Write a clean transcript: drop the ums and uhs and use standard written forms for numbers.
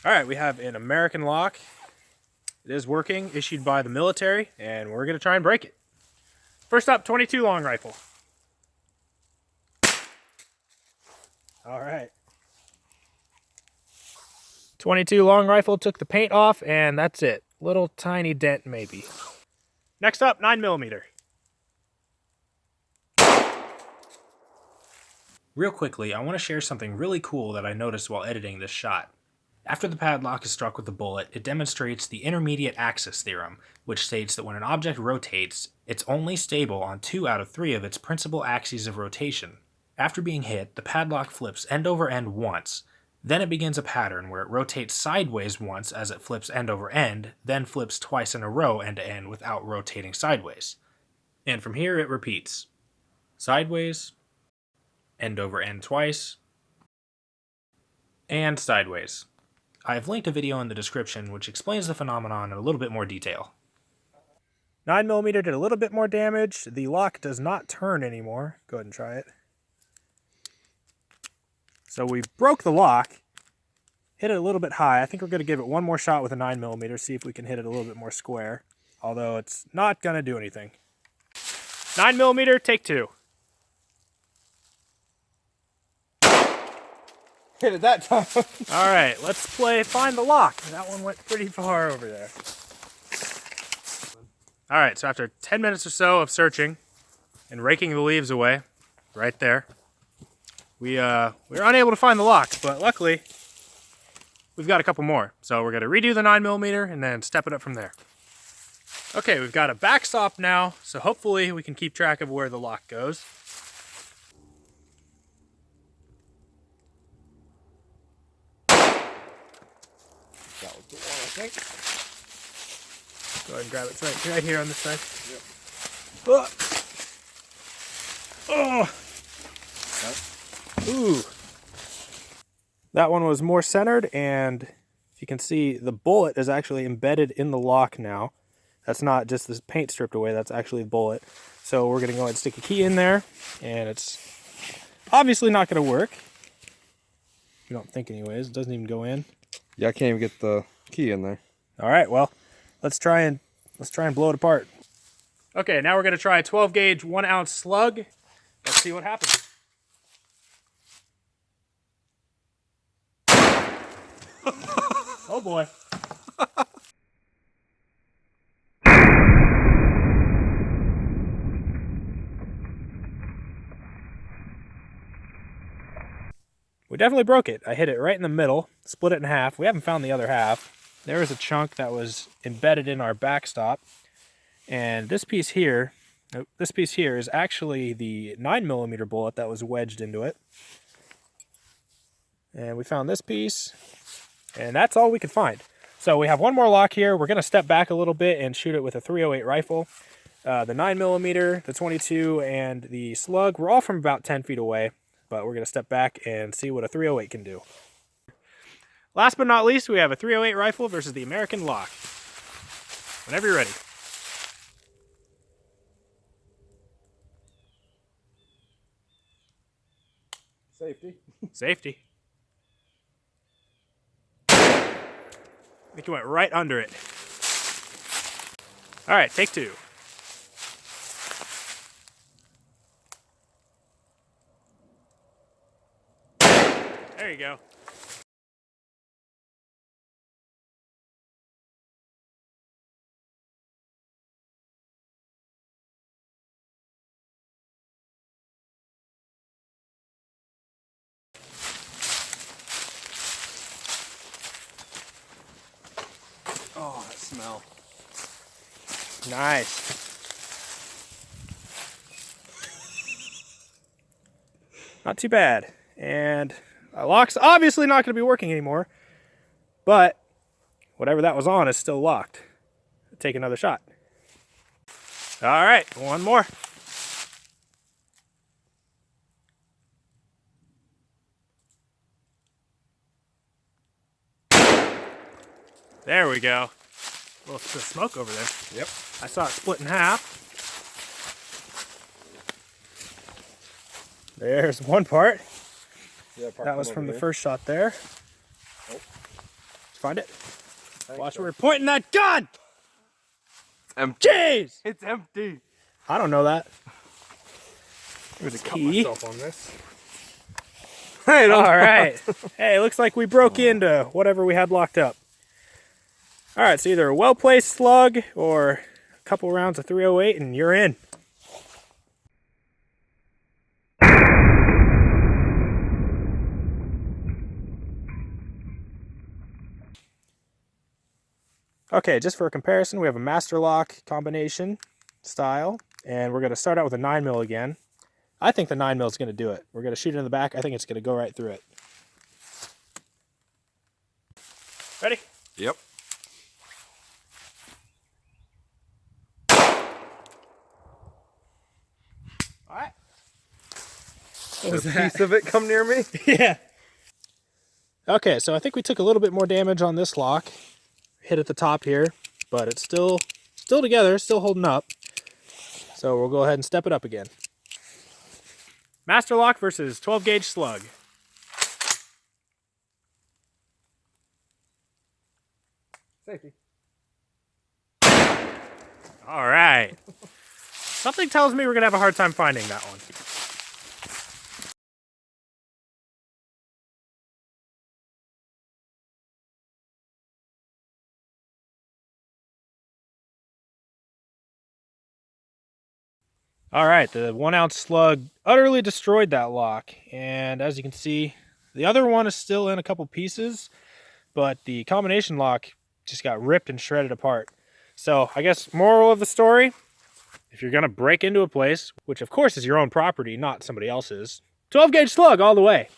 All right, we have an American lock. It is working, issued by the military, and we're gonna try and break it. First up, 22 long rifle. All right. 22 long rifle took the paint off, and that's it. Little tiny dent maybe. Next up, 9mm. Real quickly, I want to share something really cool that I noticed while editing this shot. After the padlock is struck with the bullet, it demonstrates the intermediate axis theorem, which states that when an object rotates, it's only stable on 2 out of 3 of its principal axes of rotation. After being hit, the padlock flips end over end once. Then it begins a pattern where it rotates sideways once as it flips end over end, then flips twice in a row end to end without rotating sideways. And from here it repeats. Sideways, end over end twice, and sideways. I have linked a video in the description which explains the phenomenon in a little bit more detail. 9mm did a little bit more damage. The lock does not turn anymore. Go ahead and try it. So we broke the lock, hit it a little bit high. I think we're going to give it one more shot with a 9mm, see if we can hit it a little bit more square. Although it's not going to do anything. 9mm, take 2. Hit it that time. All right, let's play Find the Lock. That one went pretty far over there. All right, so after 10 minutes or so of searching and raking the leaves away, right there, we were unable to find the lock, but luckily we've got a couple more. So we're gonna redo the 9mm and then step it up from there. Okay, we've got a backstop now, so hopefully we can keep track of where the lock goes. That was the one, I think. Go ahead and grab it. It's right here on this side. Yep. Oh! Ooh. That one was more centered, and if you can see, the bullet is actually embedded in the lock now. That's not just this paint stripped away, that's actually the bullet. So we're going to go ahead and stick a key in there, and it's obviously not going to work. You don't think anyways, it doesn't even go in. Yeah, I can't even get the key in there. All right, well, let's try and blow it apart. Okay, now we're going to try a 12 gauge 1 ounce slug. Let's see what happens. Oh boy. We definitely broke it. I hit it right in the middle, split it in half. We haven't found the other half. There was a chunk that was embedded in our backstop. And this piece here is actually the 9mm bullet that was wedged into it. And we found this piece, and that's all we could find. So we have one more lock here. We're going to step back a little bit and shoot it with a 308 rifle. The 9mm, the 22, and the slug, we're all from about 10 feet away. But we're going to step back and see what a 308 can do. Last but not least, we have a 308 rifle versus the American lock. Whenever you're ready. Safety. Safety. I think you went right under it. All right, take 2. There you go. Oh, that smell. Nice. Not too bad. And our lock's obviously not going to be working anymore, but whatever that was on is still locked. Take another shot. All right, one more. There we go. A little bit of smoke over there. Yep. I saw it split in half. There's one part. Yeah, That was from the first shot there. Oh. find it. Watch where we're pointing that gun! It's empty. Jeez! It's empty. I don't know that. There's a key. myself on this. Hey, All right. Hey, looks like we broke into whatever we had locked up. All right, so either a well-placed slug or a couple rounds of 308 and you're in. Okay, just for a comparison, we have a master lock combination style, and we're going to start out with a 9mm again. I think the 9mm is going to do it. We're going to shoot it in the back. I think it's going to go right through it. Ready? Yep. All right. Did a piece of it come near me? Yeah. Okay, so I think we took a little bit more damage on this lock. Hit at the top here, but it's still together, still holding up. So we'll go ahead and step it up again. Master lock versus 12 gauge slug. Safety. All right. Something tells me we're gonna have a hard time finding that one. All right, the 1 ounce slug utterly destroyed that lock. And as you can see, the other one is still in a couple pieces, but the combination lock just got ripped and shredded apart. So I guess moral of the story, if you're gonna break into a place, which of course is your own property, not somebody else's, 12 gauge slug all the way.